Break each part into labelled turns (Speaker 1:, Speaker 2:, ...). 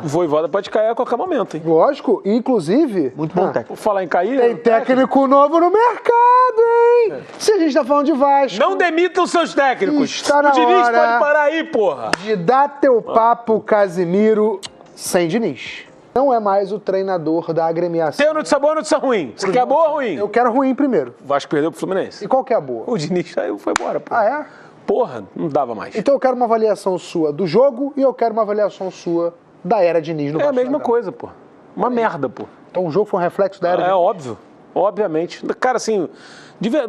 Speaker 1: O Vojvoda pode cair a qualquer momento, hein?
Speaker 2: Lógico, inclusive...
Speaker 3: Muito bom técnico.
Speaker 1: Por falar em cair...
Speaker 2: Tem técnico novo no mercado, hein? Se a gente tá falando de Vasco...
Speaker 1: Não demitam seus técnicos.
Speaker 2: Está na
Speaker 1: o Diniz
Speaker 2: hora
Speaker 1: pode parar aí, porra.
Speaker 2: de dar teu papo, Casimiro, sem Diniz. Não é mais o treinador da agremiação.
Speaker 1: Tem notícia boa ou notícia ruim? Você quer boa ou ruim?
Speaker 2: Eu quero ruim primeiro.
Speaker 1: O Vasco perdeu pro Fluminense.
Speaker 2: E qual que é a boa?
Speaker 1: O Diniz saiu, foi embora, pô.
Speaker 2: Ah, é?
Speaker 1: Porra, não dava mais.
Speaker 2: Então eu quero uma avaliação sua do jogo e eu quero uma avaliação sua da era Diniz no
Speaker 1: É a
Speaker 2: Vasco.
Speaker 1: mesma coisa, pô. Uma merda, pô.
Speaker 2: Então o jogo foi um reflexo da era
Speaker 1: É
Speaker 2: Diniz?
Speaker 1: óbvio. Obviamente. Cara, assim...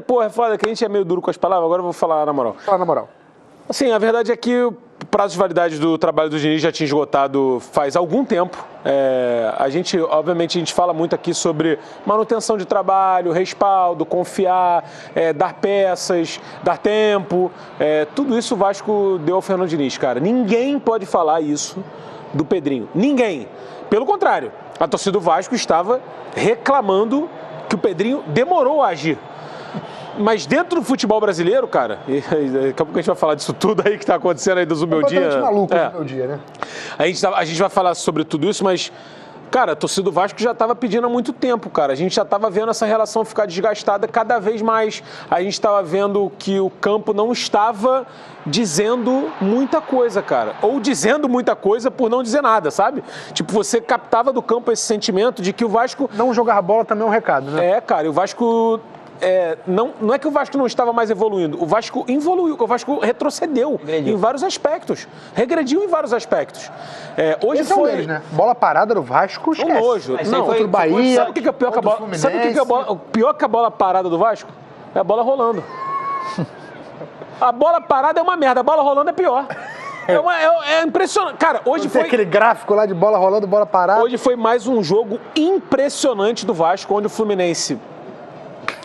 Speaker 1: Pô, é foda que a gente é meio duro com as palavras, agora eu vou falar na moral.
Speaker 2: Fala na moral.
Speaker 1: Assim, a verdade é que o prazo de validade do trabalho do Diniz já tinha esgotado faz algum tempo. Obviamente, a gente fala muito aqui sobre manutenção de trabalho, respaldo, confiar, dar peças, dar tempo. Tudo isso o Vasco deu ao Fernando Diniz, cara. Ninguém pode falar isso do Pedrinho. Ninguém. Pelo contrário, a torcida do Vasco estava reclamando que o Pedrinho demorou a agir. Mas dentro do futebol brasileiro, cara, e daqui a pouco a gente vai falar disso tudo aí que tá acontecendo aí do meu dia.
Speaker 2: Completamente maluco do meu dia, né?
Speaker 1: A gente vai falar sobre tudo isso, mas, cara, a torcida do Vasco já estava pedindo há muito tempo, cara. A gente já estava vendo essa relação ficar desgastada cada vez mais. A gente estava vendo que o campo não estava dizendo muita coisa, cara. Ou dizendo muita coisa por não dizer nada, sabe? Tipo, você captava do campo esse sentimento de que o Vasco...
Speaker 2: Não jogar bola também é um recado, né?
Speaker 1: Cara, e o Vasco... não é que o Vasco não estava mais evoluindo, o Vasco evoluiu, o Vasco retrocedeu em vários aspectos, regrediu em vários aspectos. Hoje
Speaker 2: Esse
Speaker 1: foi
Speaker 2: é um deles, né? Bola parada do Vasco, esquece.
Speaker 1: um nojo.
Speaker 2: Não, contra o Bahia,
Speaker 1: Sabe o que é pior que a bola? Sabe o que é o pior que a bola parada do Vasco? É a bola rolando. A bola parada é uma merda, a bola rolando é pior. É impressionante. Cara, hoje
Speaker 2: Tem
Speaker 1: foi...
Speaker 2: aquele gráfico lá de bola rolando, bola parada.
Speaker 1: Hoje foi mais um jogo impressionante do Vasco, onde o Fluminense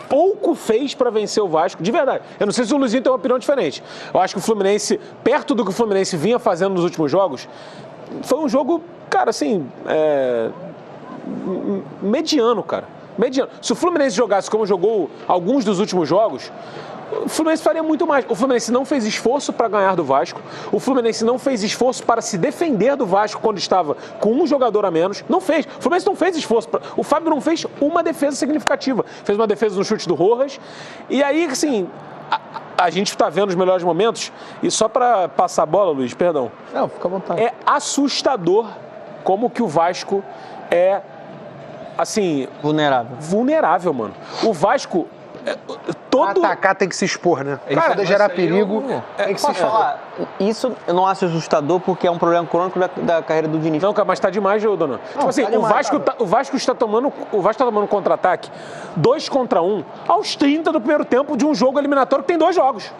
Speaker 1: pouco fez para vencer o Vasco, de verdade. Eu não sei se o Luizinho tem uma opinião diferente. Eu acho que o Fluminense, perto do que o Fluminense vinha fazendo nos últimos jogos, foi um jogo, cara, assim, mediano, cara. Mediano. Se o Fluminense jogasse como jogou alguns dos últimos jogos, o Fluminense faria muito mais. O Fluminense não fez esforço para ganhar do Vasco. O Fluminense não fez esforço para se defender do Vasco quando estava com um jogador a menos. Não fez. O Fluminense não fez esforço. O Fábio não fez uma defesa significativa. Fez uma defesa no chute do Rojas. E aí, assim, a gente está vendo os melhores momentos. E só para passar a bola, Luiz, perdão.
Speaker 2: Não, fica à vontade.
Speaker 1: É assustador como que o Vasco é, assim... Vulnerável, mano. O Vasco...
Speaker 2: Atacar tem que se expor, né? Cara, poder gerar perigo, tem que se expor.
Speaker 3: Falar, isso eu não acho assustador porque é um problema crônico da carreira do Diniz.
Speaker 1: Não, cara, mas tá demais, Dona. Tipo assim,
Speaker 2: tá
Speaker 1: o Vasco está tomando contra-ataque 2 contra 1 aos 30 do primeiro tempo de um jogo eliminatório que tem 2 jogos.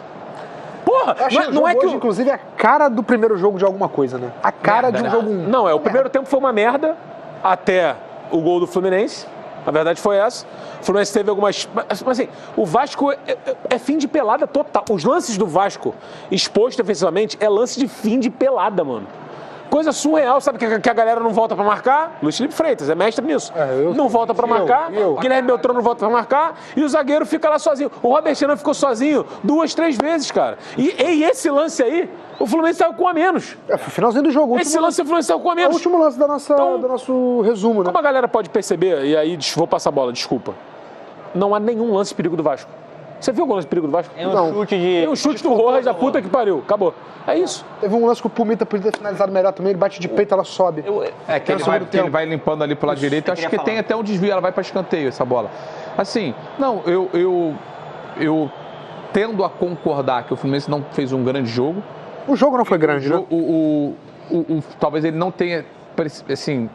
Speaker 1: Porra, não é que
Speaker 2: hoje, inclusive, é a cara do primeiro jogo de alguma coisa, né? A cara de um jogo...
Speaker 1: Não, o primeiro tempo foi uma merda até o gol do Fluminense. A verdade foi essa. O Fluminense teve algumas... Mas assim, o Vasco é fim de pelada total. Os lances do Vasco exposto defensivamente é lance de fim de pelada, mano. Coisa surreal, sabe que a galera não volta pra marcar? Luiz Felipe Freitas é mestre nisso. Não volta pra marcar, Guilherme Beltrão não volta pra marcar e o zagueiro fica lá sozinho. O Robert Renan ficou sozinho 2, 3 vezes, cara. E esse lance aí, o Fluminense saiu com a menos.
Speaker 2: Foi o finalzinho do jogo.
Speaker 1: Esse lance o Fluminense saiu com a menos.
Speaker 2: É o último lance do nosso resumo, né?
Speaker 1: Como a galera pode perceber, e aí vou passar a bola, desculpa, não há nenhum lance de perigo do Vasco. Você viu algum lance de perigo do Vasco?
Speaker 3: É um chute de...
Speaker 1: Tem um chute do Rojas da puta que pariu. Acabou. É isso.
Speaker 2: Teve um lance que o Pumita podia ter finalizado melhor também. Ele bate de peito, ela sobe.
Speaker 4: Ele vai limpando ali pro lado direito. Acho que tem até um desvio. Ela vai para escanteio, essa bola. Assim, não, eu tendo a concordar que o Fluminense não fez um grande jogo.
Speaker 2: O jogo não foi grande, né?
Speaker 4: Talvez ele não tenha, assim,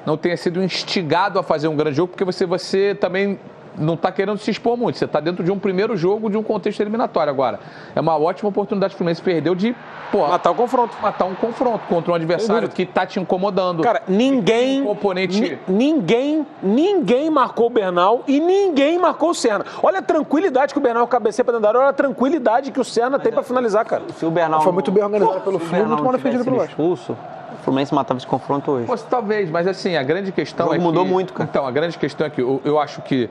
Speaker 4: não tenha sido instigado a fazer um grande jogo, porque você também não está querendo se expor muito. Você está dentro de um primeiro jogo, de um contexto eliminatório agora. É uma ótima oportunidade que o Fluminense perdeu de matar um confronto contra um adversário que está te incomodando.
Speaker 1: Cara, ninguém marcou o Bernal e ninguém marcou o Serna. Olha a tranquilidade que o Bernal cabeceia para dentro da área, olha a tranquilidade que o Serna tem para finalizar, cara.
Speaker 3: Se o Bernal
Speaker 2: foi muito bem organizado pelo Fluminense, muito mal defendido pelo Vasco.
Speaker 3: O Fluminense matava esse confronto hoje.
Speaker 4: Talvez, mas assim, a grande questão é que...
Speaker 3: mudou muito, cara.
Speaker 4: Então, a grande questão é que eu acho que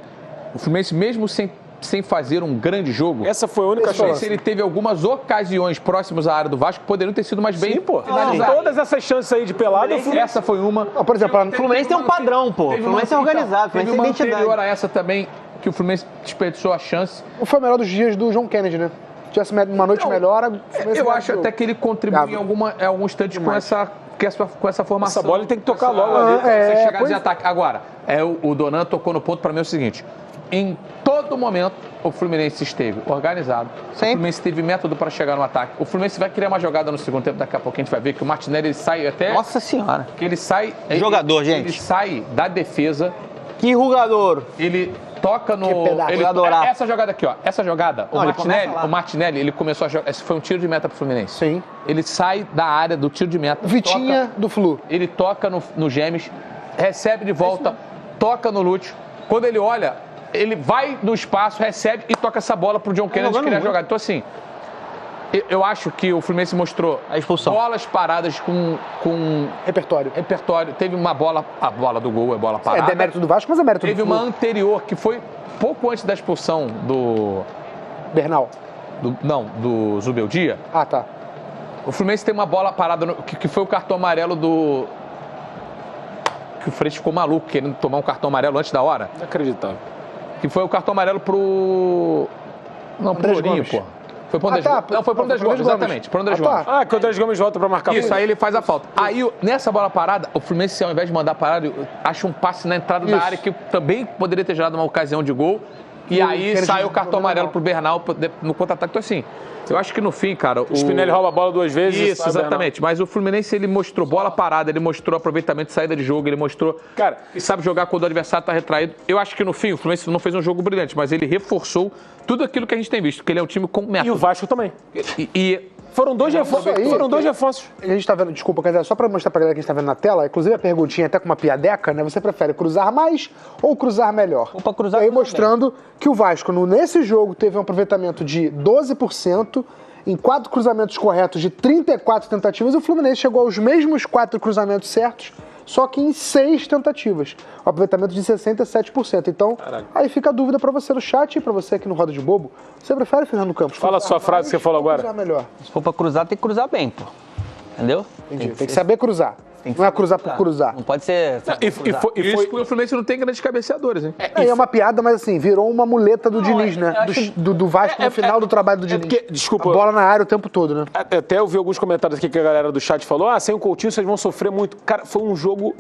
Speaker 4: o Fluminense, mesmo sem sem fazer um grande jogo.
Speaker 1: Essa foi a única
Speaker 4: Eu não sei
Speaker 1: chance.
Speaker 4: se ele teve algumas ocasiões próximas à área do Vasco que poderiam ter sido mais bem.
Speaker 1: Sim, pô.
Speaker 4: finalizadas.
Speaker 1: Todas essas chances aí de pelada,
Speaker 4: Essa foi uma.
Speaker 2: Não, por exemplo,
Speaker 3: O Fluminense tem um padrão, pô. O
Speaker 4: Teve
Speaker 3: Fluminense é
Speaker 4: uma-
Speaker 3: organizado, o
Speaker 4: Teve
Speaker 3: Fluminense tem
Speaker 4: uma
Speaker 3: identidade.
Speaker 4: anterior a essa também, que o Fluminense desperdiçou a chance.
Speaker 2: foi o melhor dos dias do John Kennedy, né? Se tivesse uma noite melhor, o Fluminense
Speaker 4: Eu
Speaker 2: ganhava
Speaker 4: acho
Speaker 2: o jogo.
Speaker 4: até que ele contribui em algum instante com essa formação.
Speaker 1: Essa bola ele tem que tocar
Speaker 4: Essa-
Speaker 1: logo ali.
Speaker 4: Você chegar
Speaker 2: pois-
Speaker 4: de ataque. Agora, o Donan tocou no ponto para mim é o seguinte: em todo momento o Fluminense esteve organizado.
Speaker 3: Sempre.
Speaker 4: O Fluminense teve método para chegar no ataque. O Fluminense vai criar uma jogada no segundo tempo, daqui a pouco a gente vai ver que o Martinelli ele sai até.
Speaker 3: Nossa senhora.
Speaker 4: Que ele sai.
Speaker 3: Jogador,
Speaker 4: ele,
Speaker 3: gente.
Speaker 4: Ele sai da defesa.
Speaker 3: Que rugador.
Speaker 4: Ele toca no.
Speaker 2: pedaço.
Speaker 4: Ele,
Speaker 3: Adorar.
Speaker 4: essa jogada aqui, ó. Essa jogada,
Speaker 3: Não, ele começa lá.
Speaker 4: o Martinelli, ele começou a jogar. Esse foi um tiro de meta pro Fluminense.
Speaker 2: Sim.
Speaker 4: Ele sai da área do tiro de meta.
Speaker 2: Vitinha do Flu.
Speaker 4: Ele toca no Gemes, recebe de volta, toca no Lúcio. Quando ele olha, ele vai no espaço, recebe e toca essa bola pro John Kennedy
Speaker 3: jogando
Speaker 4: criar a
Speaker 3: muito.
Speaker 4: jogada. Então, assim, eu acho que o Fluminense mostrou
Speaker 3: A expulsão.
Speaker 4: bolas paradas com
Speaker 2: Repertório.
Speaker 4: repertório. Teve uma bola, a bola do gol é bola
Speaker 2: É
Speaker 4: parada.
Speaker 2: demérito do Vasco, mas é mérito
Speaker 4: Teve
Speaker 2: do Flu.
Speaker 4: uma anterior que foi pouco antes da expulsão
Speaker 2: Bernal.
Speaker 4: do Zubeldia.
Speaker 2: Ah, tá.
Speaker 4: O Fluminense tem uma bola parada, que foi o cartão amarelo que o Freixo ficou maluco, querendo tomar um cartão amarelo antes da hora.
Speaker 1: Inacreditável.
Speaker 4: Que foi o cartão amarelo pro... Não, pro
Speaker 2: Andrés
Speaker 4: Lourinho,
Speaker 2: Gomes.
Speaker 4: pô. Foi pro Andrés
Speaker 2: tá,
Speaker 4: Gomes. Não, foi pro Andrés
Speaker 2: foi pro
Speaker 4: Gomes,
Speaker 2: Andrés
Speaker 4: exatamente. Pro Andrés
Speaker 2: Ah, tá.
Speaker 4: Gomes.
Speaker 1: Ah, que o Andrés Gomes volta pra marcar
Speaker 4: Isso,
Speaker 1: ponto.
Speaker 4: aí ele faz a falta. Aí, nessa bola parada, o Fluminense, ao invés de mandar parada, acha um passe na entrada da
Speaker 2: Isso.
Speaker 4: área que também poderia ter gerado uma ocasião de gol. E
Speaker 2: E o
Speaker 4: aí
Speaker 2: Kennedy
Speaker 4: sai o cartão
Speaker 2: jogou
Speaker 4: amarelo
Speaker 2: mal.
Speaker 4: pro Bernal no contra-ataque. Então, assim, eu acho que no fim, cara...
Speaker 1: O Spinelli rouba a bola duas vezes. e
Speaker 4: Isso,
Speaker 1: sai o Bernal.
Speaker 4: exatamente. Mas o Fluminense, ele mostrou bola parada, ele mostrou aproveitamento de saída de jogo, ele mostrou
Speaker 1: Cara,
Speaker 4: que sabe jogar quando o adversário está retraído. Eu acho que no fim o Fluminense não fez um jogo brilhante, mas ele reforçou tudo aquilo que a gente tem visto, que ele é um time com
Speaker 1: e o
Speaker 4: método.
Speaker 1: Vasco também.
Speaker 4: E
Speaker 1: Foram dois reforços.
Speaker 2: aí,
Speaker 1: Foram dois reforços.
Speaker 2: A gente tá vendo, desculpa, quer dizer, só pra mostrar pra galera que a gente tá vendo na tela, inclusive a perguntinha até com uma piadeca, né? Você prefere cruzar mais ou cruzar melhor?
Speaker 3: Opa, cruzar,
Speaker 2: E aí
Speaker 3: cruzar
Speaker 2: mostrando que o Vasco, nesse jogo, teve um aproveitamento de 12%, em 4 cruzamentos corretos de 34 tentativas, e o Fluminense chegou aos mesmos 4 cruzamentos certos, só que em 6 tentativas. Um aproveitamento de 67%. Então, aí fica a dúvida pra você no chat e pra você aqui no Roda de Bobo. Você prefere, Fernando Campos?
Speaker 1: Fala a
Speaker 2: cruzar
Speaker 1: sua frase
Speaker 2: mais
Speaker 1: que você falou
Speaker 2: ou
Speaker 1: agora.
Speaker 2: cruzar melhor?
Speaker 3: Se for pra cruzar, tem que cruzar bem, pô. Entendeu?
Speaker 2: Entendi. Tem que saber cruzar. Não é cruzar por cruzar.
Speaker 3: Não pode ser...
Speaker 1: E foi,
Speaker 4: isso porque o Fluminense não tem grandes cabeceadores, hein?
Speaker 2: É uma piada, mas assim, virou uma muleta do Diniz, né? Do Vasco no final do trabalho do Diniz.
Speaker 1: porque, desculpa,
Speaker 2: a bola na área o tempo todo, né?
Speaker 1: até eu vi alguns comentários aqui que a galera do chat falou: sem o Coutinho vocês vão sofrer muito. Cara, foi um jogo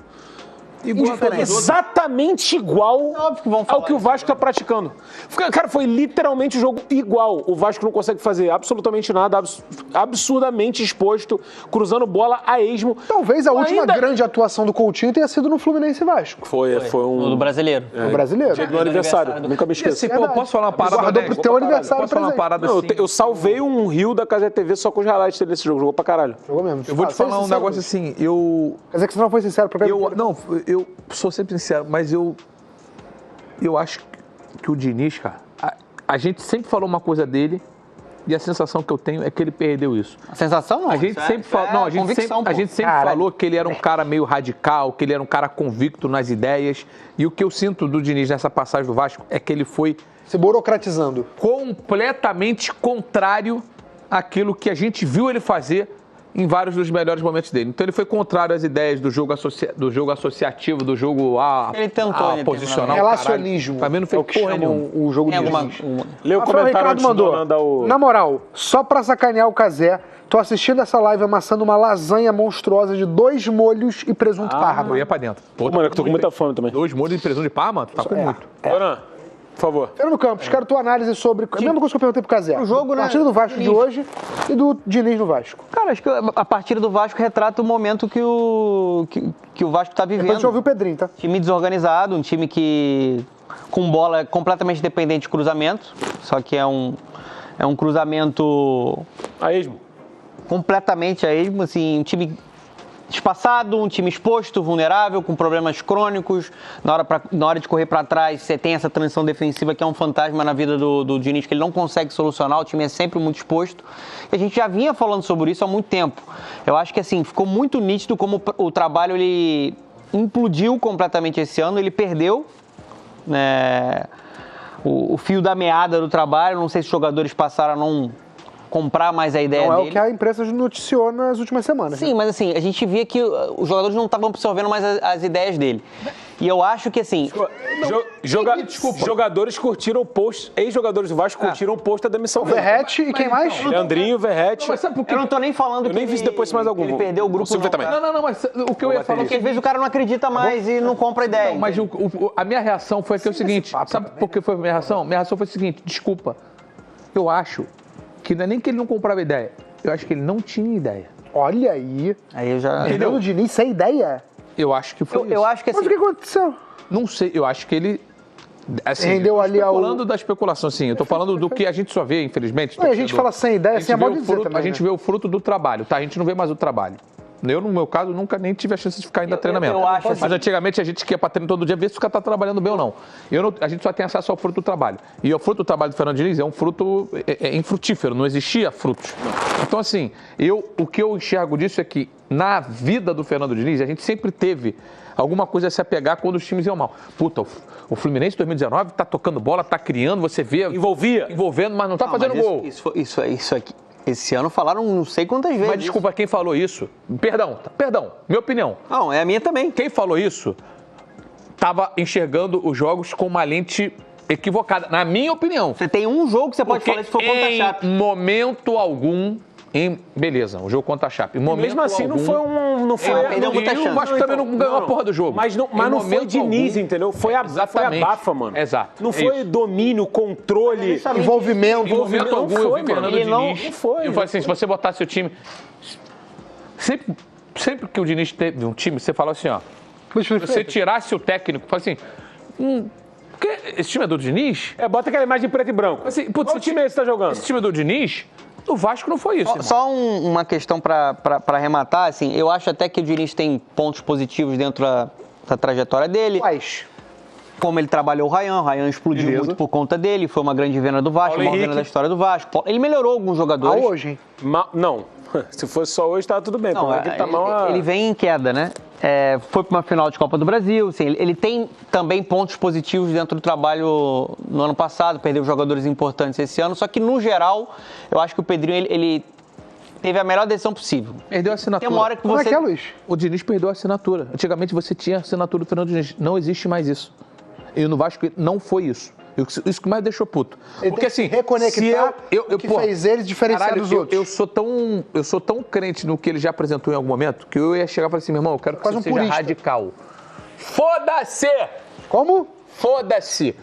Speaker 1: exatamente igual
Speaker 3: Óbvio que vão
Speaker 1: ao
Speaker 3: falar
Speaker 1: que o Vasco está praticando. Cara, foi literalmente um jogo igual. O Vasco não consegue fazer absolutamente nada, absurdamente exposto, cruzando bola a esmo.
Speaker 2: Talvez a última
Speaker 1: Ainda-
Speaker 2: grande atuação do Coutinho tenha sido no Fluminense e Vasco.
Speaker 1: Foi
Speaker 3: Do
Speaker 1: um
Speaker 3: brasileiro.
Speaker 2: O brasileiro.
Speaker 1: dia do meu aniversário,
Speaker 3: aniversário do-
Speaker 1: nunca me esqueço.
Speaker 4: Assim, pô, posso falar uma parada?
Speaker 2: Guardou
Speaker 4: Alex?
Speaker 2: pro teu aniversário
Speaker 4: Posso falar uma
Speaker 2: presente.
Speaker 4: parada
Speaker 1: Não,
Speaker 4: assim?
Speaker 1: eu salvei um rio da Casa TV só com os highlights dele nesse jogo. Jogou pra caralho.
Speaker 2: Jogou mesmo.
Speaker 4: Eu vou te falar um negócio assim,
Speaker 2: Quer dizer que você não foi sincero pra
Speaker 4: eu sou sempre sincero, mas eu acho que o Diniz, cara, a gente sempre falou uma coisa dele e a sensação que eu tenho é que ele perdeu isso.
Speaker 3: A sensação não.
Speaker 4: A gente sempre falou, não, a gente sempre falou que ele era um cara meio radical, que ele era um cara convicto nas ideias, e o que eu sinto do Diniz nessa passagem do Vasco é que ele foi
Speaker 2: Se burocratizando.
Speaker 4: completamente contrário àquilo que a gente viu ele fazer em vários dos melhores momentos dele. Então ele foi contrário às ideias do jogo, associativo, do jogo
Speaker 3: Ele tentou,
Speaker 4: posicional.
Speaker 2: Relacionismo.
Speaker 4: Pra mim não
Speaker 2: é
Speaker 4: fez
Speaker 2: o que
Speaker 4: porra
Speaker 2: chamam
Speaker 4: nenhuma.
Speaker 2: o jogo
Speaker 3: Tem
Speaker 2: de
Speaker 3: alguma...
Speaker 2: Diniz.
Speaker 1: Lê o
Speaker 2: Rafael
Speaker 1: comentário
Speaker 2: Ricardo
Speaker 1: antes do
Speaker 2: mandou.
Speaker 1: Donan dar o...
Speaker 2: Na moral, só pra sacanear o Cazé, tô assistindo essa live amassando uma lasanha monstruosa de 2 molhos e presunto parma.
Speaker 4: Eu ia pra dentro. Pô,
Speaker 1: Mano, é que eu tô com muita fome também.
Speaker 4: 2 molhos de presunto de parma, tu tá com muito.
Speaker 1: Donan, por favor.
Speaker 2: Fernando Campos, quero tua análise sobre a mesma coisa que eu perguntei pro Cazé.
Speaker 3: O jogo, né?
Speaker 2: Partida do Vasco de hoje e do Diniz no Vasco.
Speaker 3: Cara, acho que a partida do Vasco retrata o momento que o Vasco tá vivendo.
Speaker 2: Depois a gente ouviu o Pedrinho, tá?
Speaker 3: Time desorganizado, um time que com bola completamente dependente de cruzamento, só que é um cruzamento
Speaker 1: A esmo.
Speaker 3: completamente a esmo, assim, um time espaçado, um time exposto, vulnerável, com problemas crônicos. Na hora de correr para trás, você tem essa transição defensiva que é um fantasma na vida do Diniz, que ele não consegue solucionar, o time é sempre muito exposto. E a gente já vinha falando sobre isso há muito tempo. Eu acho que assim, ficou muito nítido como o trabalho ele implodiu completamente esse ano, ele perdeu, né, o fio da meada do trabalho. Não sei se os jogadores passaram a não comprar mais a ideia
Speaker 2: Não
Speaker 3: dele.
Speaker 2: é o que a imprensa noticiou nas últimas semanas.
Speaker 3: Sim, mas assim, a gente via que os jogadores não estavam absorvendo mais as ideias dele. E eu acho que assim...
Speaker 1: Jogadores curtiram o post, ex-jogadores do Vasco curtiram o post da demissão
Speaker 2: O
Speaker 1: dele.
Speaker 2: Verratti e quem mais?
Speaker 1: Leandrinho, Verratti.
Speaker 4: Mas sabe por quê?
Speaker 3: Eu não tô nem falando
Speaker 1: Eu nem vi depois mais algum.
Speaker 3: ele perdeu o grupo,
Speaker 1: Consigo ver também.
Speaker 3: tá?
Speaker 4: Não, mas o que eu ia falar...
Speaker 3: Porque às vezes o cara não acredita mais e não compra a ideia.
Speaker 4: Não, mas a minha reação foi que é o seguinte, sabe por que foi a minha reação? Minha reação foi o seguinte, desculpa, eu acho que não é nem que ele não comprava ideia, eu acho que ele não tinha ideia.
Speaker 2: Olha aí.
Speaker 3: Aí eu já...
Speaker 2: Fernando Diniz sem ideia?
Speaker 4: Eu acho que foi isso.
Speaker 3: Eu acho que
Speaker 2: Mas
Speaker 3: assim...
Speaker 2: o que aconteceu?
Speaker 4: Não sei, eu acho que ele... Assim,
Speaker 2: Rendeu ali ao...
Speaker 4: falando da especulação, sim. Eu tô falando do que a gente só vê, infelizmente.
Speaker 2: Não, a gente fala sem ideia, assim é mal de dizer também,
Speaker 4: A gente vê o fruto do trabalho, tá? A gente não vê mais o trabalho. Eu, no meu caso, nunca nem tive a chance de ficar ainda treinamento.
Speaker 3: eu acho
Speaker 4: Mas
Speaker 3: assim-
Speaker 4: antigamente a gente que ia pra treino todo dia ver se o cara tá trabalhando bem ou não. A gente só tem acesso ao fruto do trabalho. E o fruto do trabalho do Fernando Diniz é um fruto infrutífero, não existia frutos. Então, assim, o que eu enxergo disso é que na vida do Fernando Diniz, a gente sempre teve alguma coisa a se apegar quando os times iam mal. Puta, o Fluminense 2019 tá tocando bola, tá criando, você vê... Envolvendo, mas não tá fazendo gol.
Speaker 3: Isso aqui. Esse ano falaram não sei quantas vezes.
Speaker 4: Mas desculpa, quem falou isso? Perdão, minha opinião.
Speaker 3: Não, é a minha também.
Speaker 4: Quem falou isso estava enxergando os jogos com uma lente equivocada, na minha opinião.
Speaker 3: Você tem um jogo que você pode
Speaker 4: Porque
Speaker 3: falar se for contra a Chape.
Speaker 4: em momento algum... Beleza, o jogo contra a Chape. Em momento
Speaker 1: Mesmo assim,
Speaker 4: algum,
Speaker 1: não foi um... Não foi,
Speaker 3: perdeu muita
Speaker 4: o
Speaker 3: chance.
Speaker 4: Vasco também não ganhou a porra do jogo.
Speaker 1: Mas não foi
Speaker 4: momento
Speaker 1: Diniz,
Speaker 4: algum,
Speaker 1: entendeu? Foi a
Speaker 4: Exatamente.
Speaker 1: bafa, mano.
Speaker 4: Exato.
Speaker 1: Não
Speaker 4: É
Speaker 1: foi
Speaker 4: isso.
Speaker 1: domínio, controle.
Speaker 2: Envolvimento.
Speaker 4: Em momento
Speaker 1: Não
Speaker 4: algum, eu
Speaker 1: foi,
Speaker 4: vi
Speaker 1: mano.
Speaker 4: Fernando
Speaker 1: Ele
Speaker 4: Diniz.
Speaker 1: não foi.
Speaker 4: Eu falei assim, se você botar seu time... Sempre que o Diniz teve um time, você fala assim, ó... Se você tirasse o técnico, fala assim... porque esse time é do Diniz?
Speaker 1: Bota aquela imagem de preto e branco.
Speaker 4: Assim, putz,
Speaker 1: Qual time é esse que tá jogando?
Speaker 4: Esse time é do Diniz? O Vasco não foi isso, irmão.
Speaker 3: Só uma questão para arrematar, assim, eu acho até que o Diniz tem pontos positivos dentro da trajetória dele.
Speaker 2: Quais?
Speaker 3: Como ele trabalhou o Ryan explodiu
Speaker 4: Beleza.
Speaker 3: muito por conta dele, foi uma grande venda do Vasco,
Speaker 1: Paulo
Speaker 3: uma
Speaker 1: Henrique.
Speaker 3: venda da história do Vasco. Ele melhorou alguns jogadores.
Speaker 2: Hoje, hein?
Speaker 1: Não. Se fosse só hoje, tava tudo bem.
Speaker 3: Não,
Speaker 1: Porque ele tá mal
Speaker 3: ele vem em queda, né? Foi para uma final de Copa do Brasil. Assim, ele tem também pontos positivos dentro do trabalho no ano passado, perdeu jogadores importantes esse ano. Só que, no geral, eu acho que o Pedrinho, ele teve a melhor decisão possível.
Speaker 4: Perdeu a assinatura.
Speaker 3: Tem uma hora que
Speaker 2: Como é
Speaker 3: você...
Speaker 2: que é, Luiz?
Speaker 4: O Diniz perdeu a assinatura. Antigamente você tinha a assinatura do Fernando Diniz. Não existe mais isso. E no Vasco não foi isso. Isso que mais deixou puto.
Speaker 2: Ele
Speaker 4: Porque
Speaker 2: tem
Speaker 4: assim,
Speaker 2: que reconectar
Speaker 4: se
Speaker 2: o que fez ele diferenciar
Speaker 4: caralho,
Speaker 2: dos outros.
Speaker 4: Eu sou tão crente no que ele já apresentou em algum momento que eu ia chegar e falar assim, meu irmão, eu quero que
Speaker 2: Quase
Speaker 4: você
Speaker 2: um
Speaker 4: seja
Speaker 2: purista.
Speaker 4: radical. Foda-se!
Speaker 2: Como?
Speaker 4: Foda-se!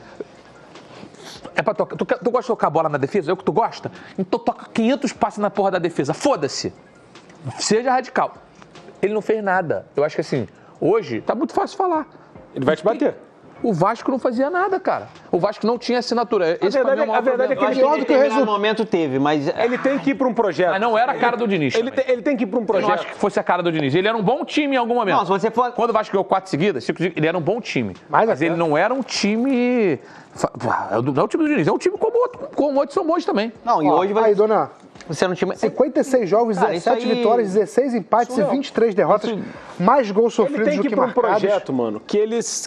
Speaker 4: É pra tocar. Tu gosta de tocar bola na defesa? É o que tu gosta? Então toca 500 passes na porra da defesa. Foda-se! Seja radical. Ele não fez nada. Eu acho que assim, hoje tá muito fácil falar.
Speaker 1: Ele vai te bater.
Speaker 4: O Vasco não fazia nada, cara. O Vasco não tinha assinatura. Esse pra mim é o maior
Speaker 1: a verdade é que
Speaker 4: problema.
Speaker 1: ele
Speaker 2: Pior
Speaker 3: Em
Speaker 2: do que o
Speaker 3: determinado
Speaker 2: resultado.
Speaker 3: momento teve, mas...
Speaker 1: Ele tem que ir pra um projeto.
Speaker 4: Mas não era a cara do Diniz.
Speaker 1: Ele tem que ir pra um
Speaker 4: Eu não
Speaker 1: projeto.
Speaker 4: acho que fosse a cara do Diniz. Ele era um bom time em algum momento.
Speaker 3: Não, se você for...
Speaker 4: Quando o Vasco ganhou 4 seguidas, 5 seguidas, ele era um bom time.
Speaker 2: Mas
Speaker 4: Mas
Speaker 2: até-
Speaker 4: ele não era um time... Não é o time do Diniz, é um time como outros são bons também.
Speaker 3: Não, e
Speaker 2: Ó,
Speaker 3: hoje vai...
Speaker 2: Aí, dona,
Speaker 3: Você não tinha...
Speaker 2: 56 jogos,
Speaker 3: Cara,
Speaker 2: 17
Speaker 3: isso aí-
Speaker 2: vitórias, 16 empates e 23 derrotas. Mais gols
Speaker 1: Ele
Speaker 2: sofridos
Speaker 1: tem
Speaker 2: do
Speaker 1: que ir
Speaker 2: que
Speaker 1: pra um
Speaker 2: marcados.
Speaker 1: projeto, mano,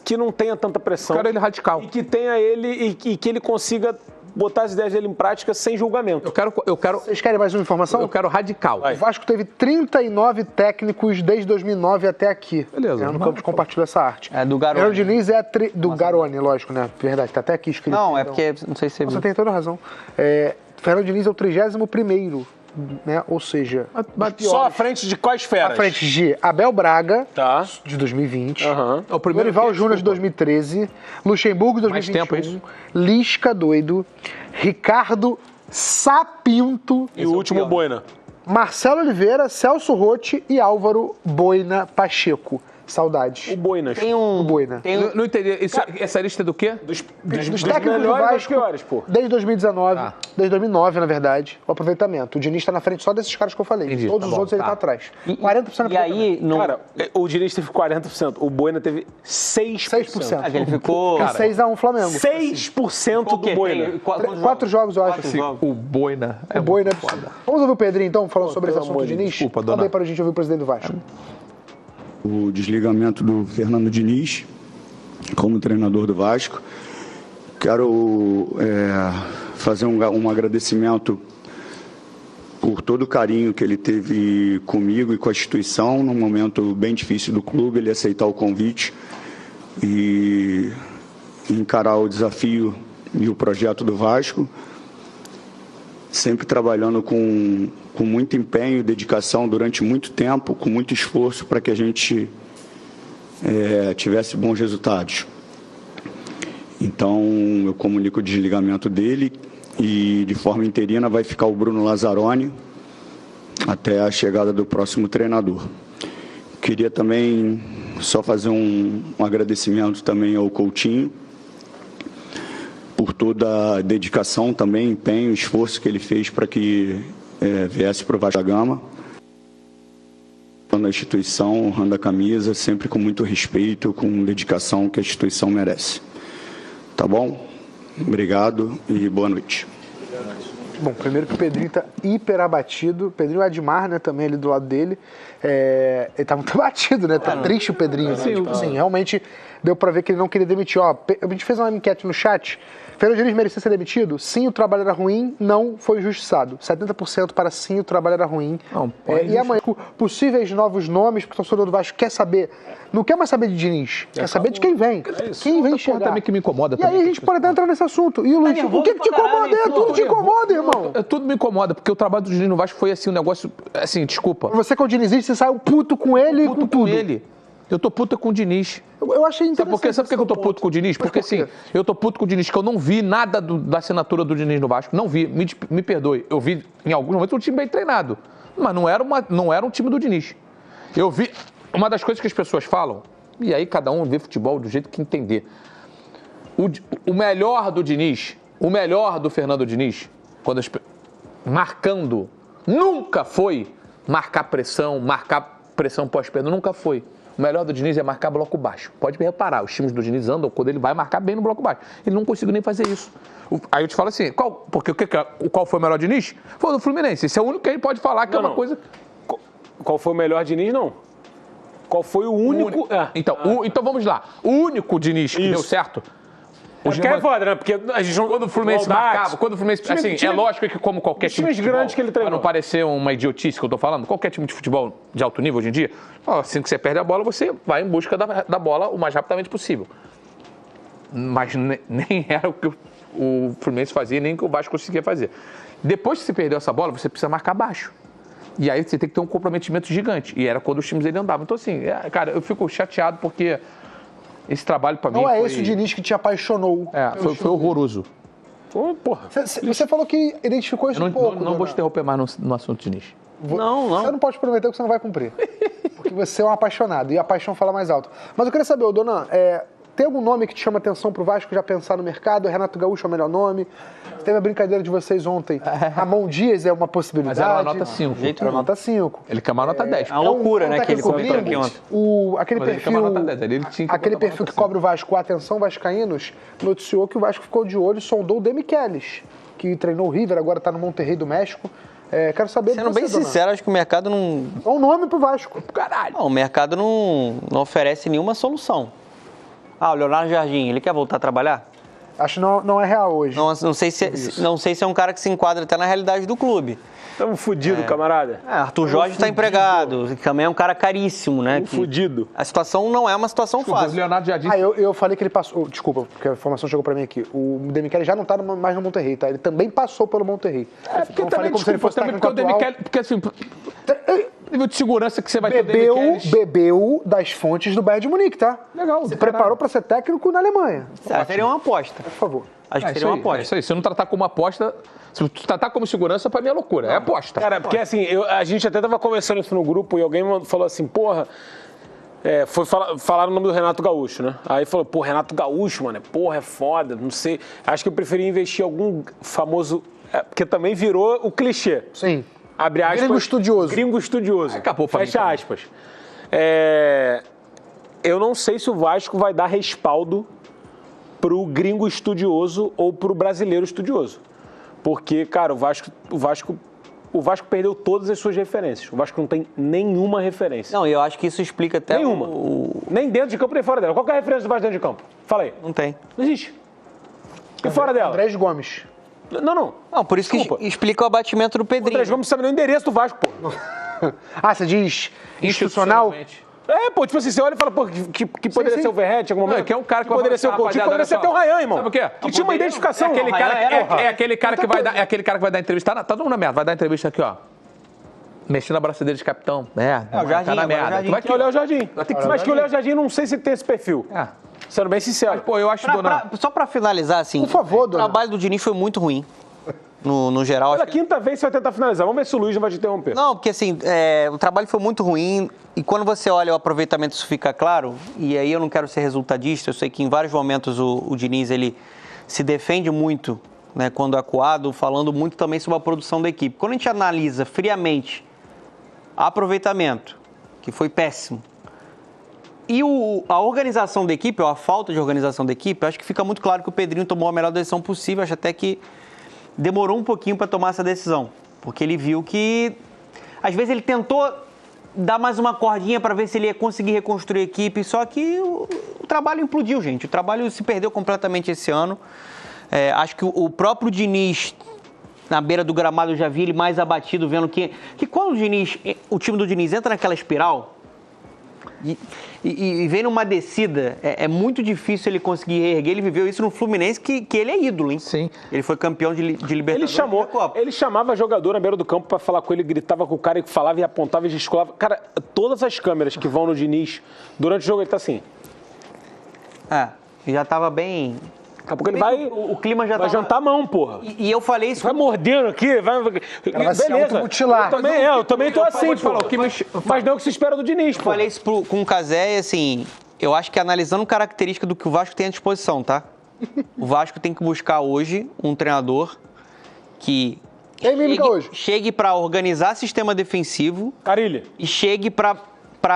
Speaker 1: que não tenha tanta pressão.
Speaker 4: Cara, ele é radical.
Speaker 1: E que tenha ele e que ele consiga botar as ideias dele em prática sem julgamento.
Speaker 4: Eu quero
Speaker 2: Vocês querem mais uma informação?
Speaker 4: radical.
Speaker 2: O Vasco teve 39 técnicos desde 2009 até aqui.
Speaker 4: Beleza.
Speaker 2: Fernando Campos compartilhou essa arte.
Speaker 3: É do Garone.
Speaker 2: Fernando Diniz é do Garone, lógico, né? Verdade, tá até aqui escrito.
Speaker 3: Não, é
Speaker 2: Então,
Speaker 3: porque... Não sei se você
Speaker 2: Você
Speaker 3: viu.
Speaker 2: tem toda a razão. Fernando Diniz é o 31º, né? Ou seja, os piores.
Speaker 1: Só à frente de quais feras?
Speaker 2: à frente de Abel Braga,
Speaker 1: Tá.
Speaker 2: de 2020.
Speaker 1: Aham.
Speaker 4: É o primeiro
Speaker 2: Dorival
Speaker 4: que-
Speaker 2: Júnior de
Speaker 4: desculpa.
Speaker 2: 2013, Luxemburgo de
Speaker 4: Mais
Speaker 2: 2021,
Speaker 4: tempo, é isso?
Speaker 2: Lisca doido, Ricardo Sapinto,
Speaker 1: E o último,
Speaker 4: pior.
Speaker 1: Boina.
Speaker 2: Marcelo Oliveira, Celso Rotti e Álvaro Boina Pacheco. Saudades.
Speaker 1: O Boinas.
Speaker 3: Tem um...
Speaker 2: O Boina.
Speaker 3: Tem um...
Speaker 4: Não entendi. Essa lista é do quê?
Speaker 1: Dos
Speaker 2: Dos técnicos do
Speaker 1: melhores aos
Speaker 2: Vasco,
Speaker 1: piores, pô.
Speaker 2: desde 2019,
Speaker 4: Tá.
Speaker 2: desde 2009, na verdade, o aproveitamento. O Diniz está na frente só desses caras que eu falei.
Speaker 4: Entendi,
Speaker 2: Todos
Speaker 4: tá
Speaker 2: os
Speaker 4: bom,
Speaker 2: outros ele
Speaker 4: tá.
Speaker 2: tá atrás.
Speaker 3: E-
Speaker 2: 40%
Speaker 3: E aí... Não...
Speaker 1: Cara, o Diniz teve 40%, o Boina teve 6%.
Speaker 2: 6%.
Speaker 3: Ele ficou...
Speaker 2: 6x1 Flamengo.
Speaker 1: 6%
Speaker 3: O quê?
Speaker 1: do Boina.
Speaker 3: Tem quantos
Speaker 2: 4 jogos, eu acho.
Speaker 3: Quatro jogos.
Speaker 4: O Boina.
Speaker 2: O Boina é absurdo. Vamos ouvir o Pedrinho, então, falando sobre esse
Speaker 1: pelo
Speaker 2: assunto
Speaker 1: amor
Speaker 2: do
Speaker 1: de
Speaker 2: Diniz?
Speaker 4: desculpa,
Speaker 2: Manda
Speaker 4: dona.
Speaker 2: aí pra gente ouvir o presidente do Vasco.
Speaker 5: O desligamento do Fernando Diniz como treinador do Vasco. Quero fazer um agradecimento por todo o carinho que ele teve comigo e com a instituição, num momento bem difícil do clube, ele aceitar o convite e encarar o desafio e o projeto do Vasco, sempre trabalhando com muito empenho e dedicação durante muito tempo, com muito esforço para que a gente tivesse bons resultados. Então, eu comunico o desligamento dele e, de forma interina, vai ficar o Bruno Lazzaroni até a chegada do próximo treinador. Queria também só fazer um agradecimento também ao Coutinho por toda a dedicação também, empenho, esforço que ele fez para que viesse para o Vasco da Gama. Na instituição, honrando a camisa, sempre com muito respeito, com dedicação que a instituição merece. Tá bom? Obrigado e boa noite.
Speaker 2: Bom, primeiro que o Pedrinho tá hiper abatido. O Pedrinho Admar, né, também ali do lado dele. Ele tá muito abatido, né? Tá triste o Pedrinho. Né? Tipo assim, realmente deu pra ver que ele não queria demitir. Ó, a gente fez uma enquete no chat. Fernando Diniz merecia ser demitido? Sim, o trabalho era ruim, não foi injustiçado. 70% para sim, o trabalho era ruim. Não, e amanhã, possíveis novos nomes, porque o torcedor do Vasco quer saber, não quer mais saber de Diniz, quer saber de quem vem. Quem vem chegar.
Speaker 4: Também que me incomoda.
Speaker 2: E aí a gente pode até entrar nesse assunto. E o Luiz, o que te incomoda? Tudo te incomoda, irmão.
Speaker 4: Tudo me incomoda, porque o trabalho do Diniz no Vasco foi assim, um negócio, assim, desculpa.
Speaker 2: Você que é o dinizista, você saiu puto com ele e com tudo.
Speaker 4: Com ele. Eu tô puto com o Diniz.
Speaker 2: Eu achei interessante.
Speaker 4: Sabe por que eu tô puto com o Diniz? Porque assim, eu tô puto com o Diniz, que eu não vi nada da assinatura do Diniz no Vasco. Não vi, me perdoe. Eu vi em alguns momentos um time bem treinado, mas não era um time do Diniz. Eu vi, uma das coisas que as pessoas falam, e aí cada um vê futebol do jeito que entender. O melhor do Diniz, o melhor do Fernando Diniz, marcando, nunca foi marcar pressão pós-perda, nunca foi. O melhor do Diniz é marcar bloco baixo. Pode reparar, os times do Diniz andam quando ele vai marcar bem no bloco baixo. Ele não conseguiu nem fazer isso. Aí eu te falo assim, qual foi o melhor Diniz? Foi o do Fluminense. Esse é o único que a gente pode falar que é uma coisa...
Speaker 1: Qual foi o melhor Diniz, não. Qual foi o único...
Speaker 4: Então vamos lá. O único Diniz que deu certo...
Speaker 1: Porque é foda, né? Porque a gente
Speaker 4: quando o Fluminense marcava, quando o Fluminense... Assim, é lógico que como qualquer time de futebol,
Speaker 1: grandes que ele treinou.
Speaker 4: Pra não parecer uma idiotice que eu tô falando, qualquer time de futebol de alto nível hoje em dia, assim que você perde a bola, você vai em busca da bola o mais rapidamente possível. Mas nem era o que o Fluminense fazia, nem o que o Vasco conseguia fazer. Depois que você perdeu essa bola, você precisa marcar baixo. E aí você tem que ter um comprometimento gigante. E era quando os times dele andavam. Então assim, cara, eu fico chateado porque... Esse trabalho pra mim
Speaker 2: não é esse o Diniz que te apaixonou.
Speaker 4: Foi horroroso.
Speaker 1: Porra.
Speaker 2: Você falou que identificou isso pouco.
Speaker 4: Não vou te interromper mais no assunto Diniz.
Speaker 3: Não.
Speaker 2: Você não pode prometer que você não vai cumprir. Porque você é um apaixonado e a paixão fala mais alto. Mas eu queria saber, Dona, tem algum nome que te chama atenção pro Vasco já pensar no mercado? Renato Gaúcho é o melhor nome? Teve a brincadeira de vocês ontem. Ramon Dias é uma possibilidade.
Speaker 4: Mas era uma nota 5.
Speaker 2: Era uma nota 5.
Speaker 4: Ele quer uma nota 10.
Speaker 3: É uma loucura, né, que ele comentou aqui ontem.
Speaker 2: Aquele perfil que cobre o Vasco, a Atenção Vascaínos, noticiou que o Vasco ficou de olho e sondou o Demichelis, que treinou o River, agora está no Monterrey do México. Quero saber
Speaker 3: Sendo bem sincero, acho que o mercado não...
Speaker 2: É um nome pro Vasco.
Speaker 4: Caralho.
Speaker 3: Não, o mercado não oferece nenhuma solução. O Leonardo Jardim, ele quer voltar a trabalhar?
Speaker 2: Acho que não é real hoje.
Speaker 3: Não sei se é um cara que se enquadra até na realidade do clube.
Speaker 1: Estamos fudidos, camarada.
Speaker 3: Arthur Jorge está empregado, também é um cara caríssimo, né?
Speaker 1: Fudido.
Speaker 3: A situação não é uma situação fácil.
Speaker 4: O Leonardo já disse...
Speaker 2: Eu falei que ele passou... Desculpa, porque a informação chegou pra mim aqui. O Demichelis já não tá mais no Monterrey, tá? Ele também passou pelo Monterrey.
Speaker 4: Porque também, porque o Demichelis... Porque assim... nível de segurança que você vai ter
Speaker 2: bebeu das fontes do Bayern de Munique, tá?
Speaker 4: Legal.
Speaker 2: Se preparou pra ser técnico na Alemanha.
Speaker 3: Seria uma aposta.
Speaker 2: Por favor.
Speaker 3: Acho que seria uma aposta.
Speaker 4: É isso aí. Se eu não tratar como aposta... Se tu tratar como segurança, pra mim é loucura. É aposta.
Speaker 1: Cara, porque assim, a gente até tava conversando isso no grupo e alguém falou assim, porra... foi falar o nome do Renato Gaúcho, né? Aí falou, Renato Gaúcho, mano, porra, é foda, não sei. Acho que eu preferia investir em algum famoso... porque também virou o clichê.
Speaker 2: Sim.
Speaker 1: Abre aspas.
Speaker 2: Gringo estudioso.
Speaker 1: Gringo estudioso.
Speaker 4: Acabou pra
Speaker 1: Fecha
Speaker 4: mim,
Speaker 1: aspas. Eu não sei se o Vasco vai dar respaldo pro gringo estudioso ou pro brasileiro estudioso. Porque, cara, o Vasco perdeu todas as suas referências. O Vasco não tem nenhuma referência.
Speaker 3: Não, eu acho que isso explica até
Speaker 1: nenhuma. Nem dentro de campo, nem fora dela. Qual que é a referência do Vasco dentro de campo? Fala aí.
Speaker 3: Não tem.
Speaker 1: Não existe. E fora dela?
Speaker 2: Andrés Gomes.
Speaker 1: Não.
Speaker 3: Não, por isso
Speaker 1: Desculpa.
Speaker 3: que explica o abatimento do
Speaker 1: O
Speaker 3: Pedrinho.
Speaker 1: Andrés Gomes sabe nem o endereço do Vasco, pô.
Speaker 2: Ah, você diz institucional?
Speaker 1: Pô, tipo assim, você olha e fala, pô, que poderia
Speaker 2: sim.
Speaker 1: ser o Verrete em algum momento.
Speaker 4: Não, que é um cara que vai
Speaker 1: poderia ser o
Speaker 4: falar,
Speaker 1: Coutinho,
Speaker 4: rapaziada,
Speaker 1: poderia ser
Speaker 4: olha
Speaker 1: até o
Speaker 4: só.
Speaker 1: Ryan, irmão.
Speaker 4: Sabe o quê?
Speaker 1: Que tinha uma identificação.
Speaker 4: É aquele
Speaker 3: Ryan
Speaker 4: cara,
Speaker 3: era,
Speaker 4: é aquele cara que vai dar, é aquele cara que vai dar entrevista. Tá todo mundo na merda, vai dar entrevista aqui, ó. Mexendo a braçadeira de capitão.
Speaker 3: o Jardim,
Speaker 4: tá na
Speaker 3: agora
Speaker 4: merda.
Speaker 3: o Jardim.
Speaker 4: Tu vai
Speaker 1: Que é o Léo Jardim.
Speaker 4: Vai ter que ser
Speaker 1: Mas que o Léo Jardim não sei se tem esse perfil.
Speaker 4: É.
Speaker 1: Sendo bem sincero.
Speaker 4: Pô, eu acho, dona...
Speaker 3: Só pra finalizar, assim,
Speaker 2: Por favor,
Speaker 3: o
Speaker 2: dona.
Speaker 3: trabalho do Diniz foi muito ruim, no geral.
Speaker 1: Pela
Speaker 3: Acho que...
Speaker 1: quinta vez você vai tentar finalizar. Vamos ver se o Luiz não vai te interromper.
Speaker 3: Não, porque assim, o trabalho foi muito ruim e quando você olha o aproveitamento isso fica claro, e aí eu não quero ser resultadista, eu sei que em vários momentos o Diniz, ele se defende muito, né, quando acuado, falando muito também sobre a produção da equipe. Quando a gente analisa friamente aproveitamento, que foi péssimo, e a organização da equipe, ou a falta de organização da equipe, acho que fica muito claro que o Pedrinho tomou a melhor decisão possível, acho até que demorou um pouquinho para tomar essa decisão, porque ele viu que, às vezes ele tentou dar mais uma cordinha para ver se ele ia conseguir reconstruir a equipe, só que o trabalho implodiu, gente, o trabalho se perdeu completamente esse ano. Acho que o próprio Diniz, na beira do gramado, eu já vi ele mais abatido, vendo que quando o time do Diniz entra naquela espiral e vem numa descida, é muito difícil ele conseguir reerguer. Ele viveu isso no Fluminense, que ele é ídolo, hein?
Speaker 4: Sim.
Speaker 3: Ele foi campeão de Libertadores.
Speaker 1: Ele chamava jogador na beira do campo pra falar com ele, gritava com o cara e falava e apontava e gesticulava. Cara, todas as câmeras que vão no Diniz, durante o jogo ele tá assim.
Speaker 3: Já tava bem...
Speaker 1: Daqui a pouco ele vai...
Speaker 3: O clima já
Speaker 1: vai
Speaker 3: tava...
Speaker 1: jantar a mão, porra.
Speaker 3: E eu falei isso...
Speaker 1: Vai mordendo aqui, vai
Speaker 2: se automutilar.
Speaker 1: Eu também tô assim,
Speaker 4: vou te falar,
Speaker 1: pô.
Speaker 4: o que me-
Speaker 1: Mas não é o que se espera do Diniz, pô.
Speaker 3: Falei isso com o Cazé, e assim, eu acho que analisando característica do que o Vasco tem à disposição, tá? O Vasco tem que buscar hoje um treinador que
Speaker 2: Tem mímica hoje.
Speaker 3: chegue para organizar sistema defensivo
Speaker 1: Carilli.
Speaker 3: e chegue para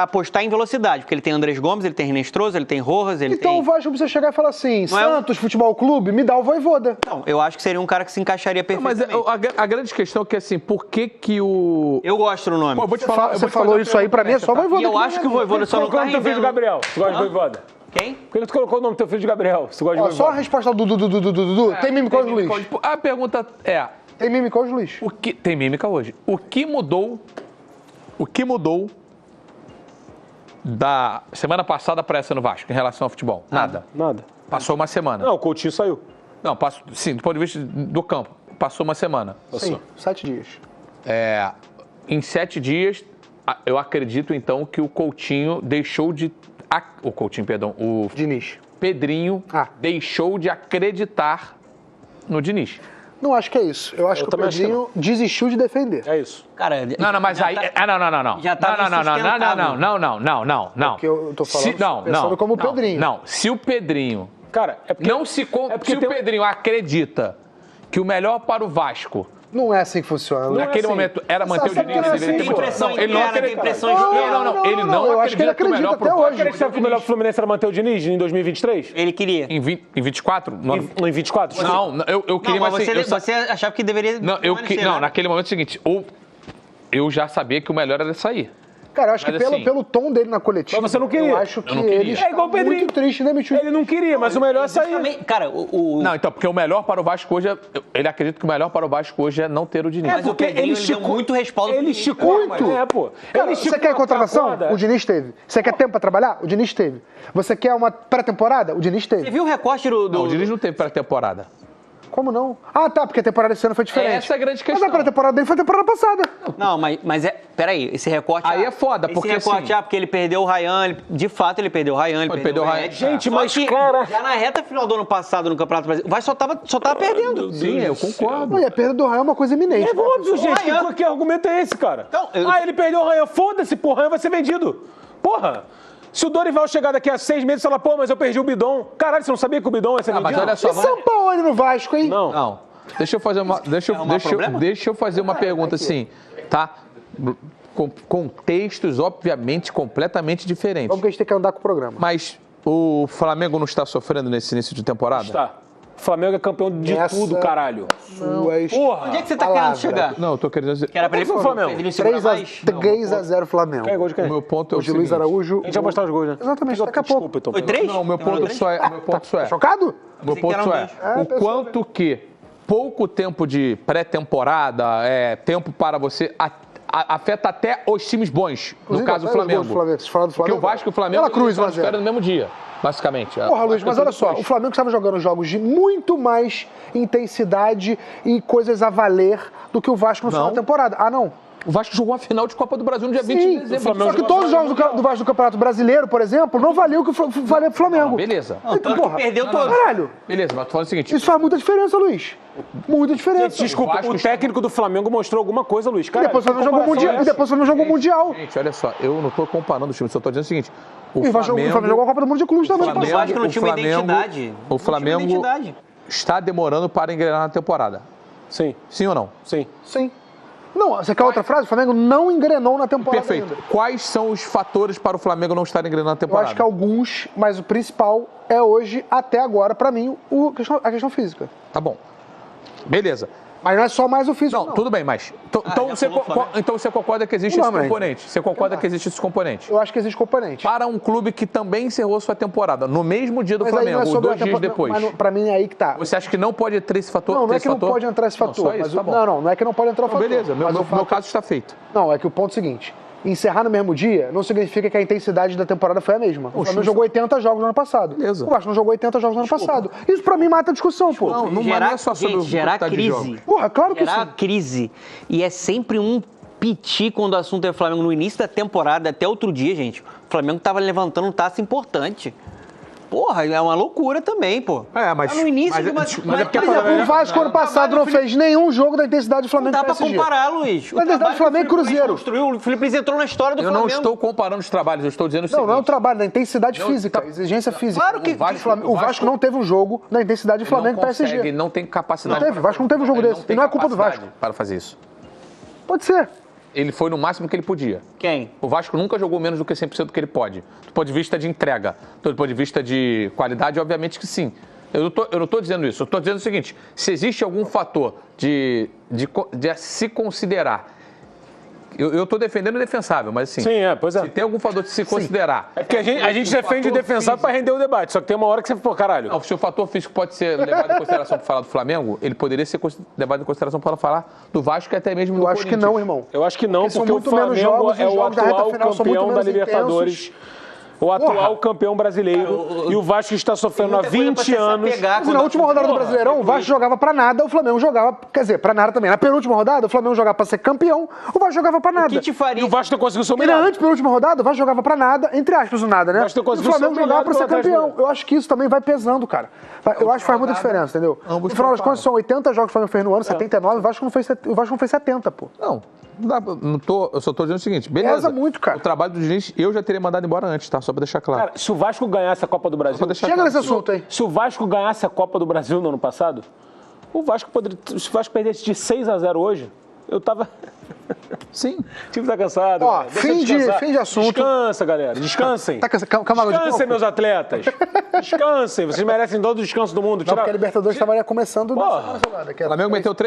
Speaker 3: apostar em velocidade, porque ele tem Andrés Gomes, ele tem Renestroso, ele tem Rojas, ele
Speaker 2: Então o
Speaker 3: tem...
Speaker 2: Vasco precisa chegar e falar assim,
Speaker 3: Não é um-
Speaker 2: Santos Futebol Clube, me dá o Voivoda.
Speaker 3: Não, eu acho que seria um cara que se encaixaria
Speaker 4: Mas
Speaker 3: perfeitamente.
Speaker 4: a grande questão é que, assim, por que o...
Speaker 3: Eu gosto do nome.
Speaker 4: Pô, eu vou te falar, eu
Speaker 2: Você
Speaker 4: vou te fazer
Speaker 2: falou
Speaker 4: uma
Speaker 2: isso aí pra mim, é só
Speaker 4: pergunta
Speaker 2: Voivoda.
Speaker 3: E eu acho que o Voivoda só não
Speaker 1: Colocou
Speaker 3: tá
Speaker 1: o nome do teu filho de
Speaker 3: rendendo.
Speaker 1: Gabriel. Você gosta de Voivoda?
Speaker 3: Quem?
Speaker 1: Por que tu colocou o nome do teu filho de Gabriel? Você gosta de
Speaker 2: Ó, só a
Speaker 1: Voivoda?
Speaker 2: resposta do Dudu. Tem mímica hoje, Luiz?
Speaker 4: A pergunta é,
Speaker 2: Tem mímica hoje, Luiz?
Speaker 4: tem mímica hoje. O que mudou da semana passada para essa no Vasco em relação ao futebol? Nada.
Speaker 1: Nada.
Speaker 4: Passou uma semana.
Speaker 1: Não, o Coutinho saiu.
Speaker 4: Não, sim, do ponto de vista do campo, passou uma semana.
Speaker 2: Sim, 7 dias.
Speaker 4: Em 7 dias, eu acredito então que o Coutinho deixou de... o
Speaker 2: Diniz.
Speaker 4: Pedrinho deixou de acreditar no Diniz.
Speaker 2: Não acho que é isso. Eu acho que o
Speaker 1: também acho que
Speaker 2: Pedrinho desistiu de defender.
Speaker 1: É isso.
Speaker 3: Cara,
Speaker 4: Não, mas aí... Não.
Speaker 3: Já tava insustentável.
Speaker 4: Não.
Speaker 2: Porque eu tô falando pensando como o Pedrinho.
Speaker 4: Não, se o Pedrinho...
Speaker 1: Cara, é porque...
Speaker 4: Se o Pedrinho acredita que o melhor para o Vasco...
Speaker 2: Não é assim que funciona. né?
Speaker 4: Naquele momento era manter o
Speaker 2: Sabe que
Speaker 4: Diniz.
Speaker 2: não é
Speaker 4: Ele
Speaker 2: assim,
Speaker 4: tem
Speaker 2: pô.
Speaker 3: impressão
Speaker 4: ele não
Speaker 3: interna, tem
Speaker 4: acredita.
Speaker 3: impressão externa.
Speaker 4: Ele não
Speaker 2: eu acho que ele
Speaker 4: acredita que o melhor
Speaker 2: acredita
Speaker 4: pro
Speaker 2: até
Speaker 4: Vasco
Speaker 2: hoje.
Speaker 1: Você acredita que o melhor pro Fluminense era manter o Diniz em 2023?
Speaker 3: ele queria.
Speaker 4: Em 24?
Speaker 1: Em 24?
Speaker 4: Não, eu queria...
Speaker 3: Não,
Speaker 4: mas
Speaker 3: mas
Speaker 4: assim,
Speaker 3: você achava que deveria permanecer, né?
Speaker 4: naquele momento é o seguinte, eu já sabia que o melhor era sair.
Speaker 2: Cara, eu acho que
Speaker 4: Mas assim-
Speaker 2: pelo tom dele na coletiva,
Speaker 1: Mas você não queria.
Speaker 2: eu acho que
Speaker 4: não queria.
Speaker 2: ele
Speaker 1: É igual o Pedrinho.
Speaker 2: muito triste em demitir.
Speaker 1: Ele não queria, mas o melhor é sair.
Speaker 3: Também, cara,
Speaker 4: Não, então, porque o melhor para o Vasco hoje ele acredita que o melhor para o Vasco hoje é não ter o Diniz.
Speaker 3: Mas o Pedrinho, ele deu muito respaldo pro
Speaker 1: Ele
Speaker 3: Diniz.
Speaker 1: esticou
Speaker 2: Muito.
Speaker 1: pô.
Speaker 2: Cara,
Speaker 1: Ele
Speaker 2: você
Speaker 1: esticou
Speaker 2: quer
Speaker 1: a
Speaker 2: contratação?
Speaker 1: corda.
Speaker 2: O Diniz teve. Você quer tempo pra trabalhar? O Diniz teve. Você quer uma pré-temporada? O Diniz
Speaker 3: Você
Speaker 2: teve.
Speaker 3: viu o recorte
Speaker 4: Não, o Diniz não teve pré-temporada.
Speaker 2: Como não? Ah, tá, porque a temporada desse ano foi diferente.
Speaker 4: Essa é a grande
Speaker 2: Mas
Speaker 4: questão.
Speaker 2: a pré-temporada dele foi a temporada passada.
Speaker 3: Não, mas peraí, esse recorte...
Speaker 4: Aí é foda, porque
Speaker 3: esse recorte,
Speaker 4: assim-
Speaker 3: porque ele perdeu o Ryan, de fato ele perdeu o Ryan, ele perdeu o
Speaker 4: Ryan.
Speaker 3: Red.
Speaker 1: Gente,
Speaker 3: Só
Speaker 1: mas,
Speaker 3: que
Speaker 1: cara-
Speaker 3: já na reta final do ano passado no Campeonato Brasileiro, o Vasco só tava perdendo.
Speaker 4: Sim, eu concordo.
Speaker 2: Não, e a perda do Ryan é uma coisa iminente.
Speaker 1: É óbvio, gente.
Speaker 3: Ryan.
Speaker 1: Que argumento é esse, cara?
Speaker 3: Então,
Speaker 1: ele perdeu o Ryan. Foda-se, pô. O Ryan vai ser vendido. Porra. Se o Dorival chegar daqui a 6 meses e falar, pô, mas eu perdi o Bidon. Caralho, você não sabia que o Bidon ia ser
Speaker 4: Ah, mas
Speaker 1: vendido?
Speaker 4: olha só,
Speaker 2: E São Paulo no Vasco, hein?
Speaker 1: Não.
Speaker 4: Não. Deixa eu fazer uma. Deixa eu fazer uma pergunta assim, tá? Com contextos, obviamente, completamente diferentes.
Speaker 2: Vamos que a gente tem que andar com o programa.
Speaker 4: Mas o Flamengo não está sofrendo nesse início de temporada?
Speaker 1: Está. O Flamengo é campeão de tudo, caralho.
Speaker 2: Porra.
Speaker 3: Onde é que você tá querendo chegar?
Speaker 4: Não, eu tô querendo dizer...
Speaker 3: Que era pra ele
Speaker 1: Quanto foi o Flamengo?
Speaker 3: ele segurar mais?
Speaker 2: 3x0 Flamengo.
Speaker 1: Quem é gol de quem?
Speaker 4: O meu ponto é o
Speaker 2: De Luiz
Speaker 4: seguinte.
Speaker 2: Araújo.
Speaker 1: A gente vai mostrar os gols, né?
Speaker 2: Exatamente, daqui a pouco.
Speaker 1: Desculpa, então.
Speaker 3: Foi 3?
Speaker 4: Não, o meu ponto só é...
Speaker 2: Chocado?
Speaker 4: Meu
Speaker 3: Pensei que
Speaker 4: ponto
Speaker 3: eram
Speaker 4: só
Speaker 3: dois.
Speaker 4: o quanto que pouco tempo de pré-temporada, tempo para você, afeta até os times bons, no caso o Flamengo.
Speaker 2: Vocês falaram do
Speaker 4: Porque
Speaker 2: Flamengo?
Speaker 4: o Vasco e o Flamengo
Speaker 2: Pela Cruz,
Speaker 4: eles
Speaker 2: 1 a 0.
Speaker 4: esperam no mesmo dia, basicamente.
Speaker 2: Porra, Luiz, mas olha só, o Flamengo estava jogando jogos de muito mais intensidade e coisas a valer do que o Vasco no final da temporada. Ah, não?
Speaker 4: O Vasco jogou a final de Copa do Brasil no dia 20 de
Speaker 2: Sim,
Speaker 4: dezembro.
Speaker 2: só que todos os jogos do Vasco do Campeonato Brasileiro, por exemplo, não valiam o que valia pro Flamengo.
Speaker 4: Beleza.
Speaker 3: Tanto que perdeu todos.
Speaker 2: Caralho,
Speaker 4: Beleza, mas tô falando o seguinte.
Speaker 2: isso faz muita diferença, Luiz. Muita diferença.
Speaker 1: Desculpa, o técnico do Flamengo mostrou alguma coisa, Luiz. Cara,
Speaker 2: Depois o Flamengo jogou Mundial. Depois o Flamengo jogou Mundial.
Speaker 4: Gente, olha só, eu não tô comparando os times, só tô dizendo o seguinte.
Speaker 2: E o Flamengo jogou a Copa do Mundo de Clubes também.
Speaker 3: O Vasco não tinha uma identidade.
Speaker 4: O Flamengo está demorando para engrenar na temporada.
Speaker 1: Sim,
Speaker 4: Sim ou não?
Speaker 1: sim.
Speaker 2: Sim. Não, você quer outra frase? O Flamengo não engrenou na temporada
Speaker 4: Perfeito.
Speaker 2: ainda.
Speaker 4: Quais são os fatores para o Flamengo não estar engrenando na
Speaker 2: Eu
Speaker 4: temporada?
Speaker 2: acho que alguns, mas o principal é hoje, até agora, pra mim, a questão física.
Speaker 4: Tá bom. Beleza.
Speaker 2: Mas não é só mais o físico,
Speaker 4: Não, tudo bem, mas... Então você concorda que existe
Speaker 2: Não,
Speaker 4: esse
Speaker 2: mas-
Speaker 4: componente? Você concorda que existe esse componente?
Speaker 2: Eu acho que existe componente.
Speaker 4: Para um clube que também encerrou sua temporada, no mesmo dia do
Speaker 2: Mas aí
Speaker 4: Flamengo,
Speaker 2: não é
Speaker 4: ou
Speaker 2: sobre
Speaker 4: 2
Speaker 2: a
Speaker 4: dias
Speaker 2: temporada,
Speaker 4: depois.
Speaker 2: mas pra mim é aí que tá.
Speaker 4: Você acha que não pode ter esse fator?
Speaker 2: Não, não
Speaker 4: ter
Speaker 2: é
Speaker 4: esse
Speaker 2: que não
Speaker 4: fator?
Speaker 2: pode entrar esse fator.
Speaker 4: Não, só isso,
Speaker 2: mas
Speaker 4: tá bom.
Speaker 2: não é que não pode entrar o
Speaker 4: Então,
Speaker 2: fator.
Speaker 4: beleza,
Speaker 2: mas o
Speaker 4: meu
Speaker 2: fato-
Speaker 4: caso está feito.
Speaker 2: Não, é que o ponto é o seguinte. Encerrar no mesmo dia não significa que a intensidade da temporada foi a mesma. O Flamengo jogou 80 jogos no ano passado.
Speaker 4: Beleza.
Speaker 2: O Vasco não jogou 80 jogos no ano passado. Isso pra mim mata a discussão, pô.
Speaker 4: Não é só sobre o
Speaker 3: gerar
Speaker 4: quantidade de
Speaker 3: crise.
Speaker 4: jogos.
Speaker 2: Porra, claro que
Speaker 3: Gerar
Speaker 2: sim.
Speaker 3: crise. E é sempre um piti quando o assunto é Flamengo. No início da temporada, até outro dia, gente, o Flamengo tava levantando um taça importante. Porra, é uma loucura também, pô.
Speaker 4: Mas...
Speaker 3: Tá no início de uma...
Speaker 4: é porque
Speaker 2: O Vasco ano passado não fez nenhum jogo da intensidade do
Speaker 3: Não
Speaker 2: Flamengo
Speaker 3: dá pra
Speaker 2: PSG.
Speaker 3: comparar, Luiz.
Speaker 2: Mas desde o Flamengo e Cruzeiro.
Speaker 3: O Felipe Luiz entrou na história do
Speaker 4: Eu
Speaker 3: Flamengo.
Speaker 4: não estou comparando os trabalhos, eu estou dizendo o seguinte.
Speaker 2: Não é o trabalho, da intensidade física,
Speaker 4: tá-
Speaker 2: exigência física.
Speaker 3: Claro que-
Speaker 2: O Vasco não teve um jogo da intensidade do Flamengo e
Speaker 4: não consegue,
Speaker 2: PSG.
Speaker 4: ele não tem capacidade.
Speaker 2: Não teve, o Vasco não teve um jogo
Speaker 4: Ele
Speaker 2: desse.
Speaker 4: tem
Speaker 2: E não é culpa do
Speaker 4: capacidade
Speaker 2: Vasco.
Speaker 4: para fazer isso.
Speaker 2: Pode ser.
Speaker 4: Ele foi no máximo que ele podia.
Speaker 3: Quem?
Speaker 4: O Vasco nunca jogou menos do que 100% do que ele pode. Do ponto de vista de entrega, do ponto de vista de qualidade, obviamente que sim. Eu não estou dizendo isso. Eu estou dizendo o seguinte: se existe algum fator de se considerar. Eu estou defendendo o defensável, mas assim.
Speaker 1: Sim, pois é.
Speaker 4: Se tem algum fator de se considerar.
Speaker 1: É porque a gente defende o defensável pra render o debate, só que tem uma hora que você, pô, caralho.
Speaker 4: Não, se o fator físico pode ser levado em consideração para falar do Flamengo, ele poderia ser levado em consideração para falar do Vasco e até mesmo do
Speaker 2: Eu acho que
Speaker 4: Corinthians.
Speaker 2: não, irmão.
Speaker 1: Eu acho que não,
Speaker 2: Porque são
Speaker 1: porque o
Speaker 2: muito menos
Speaker 1: Flamengo
Speaker 2: jogos,
Speaker 1: é
Speaker 2: os
Speaker 1: o
Speaker 2: jogos da reta
Speaker 1: atual
Speaker 2: final são
Speaker 1: campeão
Speaker 2: muito
Speaker 1: da
Speaker 2: menos
Speaker 1: Libertadores. O atual campeão brasileiro. E o Vasco está sofrendo há 20 anos.
Speaker 2: Mas na última rodada do Brasileirão, o Vasco jogava pra nada, o Flamengo jogava... Quer dizer, pra nada também. Na penúltima rodada, o Flamengo jogava pra ser campeão, o Vasco jogava pra nada.
Speaker 3: O que te
Speaker 1: E
Speaker 3: faria...
Speaker 1: o Vasco não conseguiu ser
Speaker 2: E na
Speaker 1: humilhado.
Speaker 2: antepenúltima rodada, o Vasco jogava pra nada, entre aspas, o nada, né?
Speaker 1: Vasco não
Speaker 2: E o
Speaker 1: conseguiu
Speaker 2: Flamengo
Speaker 1: ser
Speaker 2: jogava pra ser
Speaker 1: humilhado pelo
Speaker 2: campeão.
Speaker 1: Atlético.
Speaker 2: Eu acho que isso também vai pesando, cara. Eu acho que faz muita diferença, entendeu? No final das contas, são 80 jogos que o Flamengo fez no ano, 79, o Vasco não fez 70, pô.
Speaker 4: Não, eu só tô dizendo o seguinte, beleza.
Speaker 2: Pesa muito, cara.
Speaker 4: O trabalho do Diniz, eu já teria mandado embora antes, tá? Só pra deixar claro.
Speaker 1: Cara, se o Vasco ganhasse a Copa do Brasil.
Speaker 2: Chega nesse assunto aí.
Speaker 1: Se o Vasco ganhasse a Copa do Brasil no ano passado, o Vasco poderia. Se o Vasco perdesse de 6-0 hoje, eu tava.
Speaker 4: Sim.
Speaker 1: O time tá cansado.
Speaker 2: Ó,
Speaker 1: galera. Deixa eu
Speaker 2: fim
Speaker 1: descansar.
Speaker 2: de assunto.
Speaker 1: Descansa, galera. Descansem.
Speaker 2: Tá cansado? Calma,
Speaker 1: Descansem, meus atletas. Descansem. Vocês merecem todo o descanso do mundo.
Speaker 2: Não, porque a Libertadores estava começando
Speaker 1: Porra.
Speaker 2: nessa rodada.
Speaker 4: O Flamengo meteu 3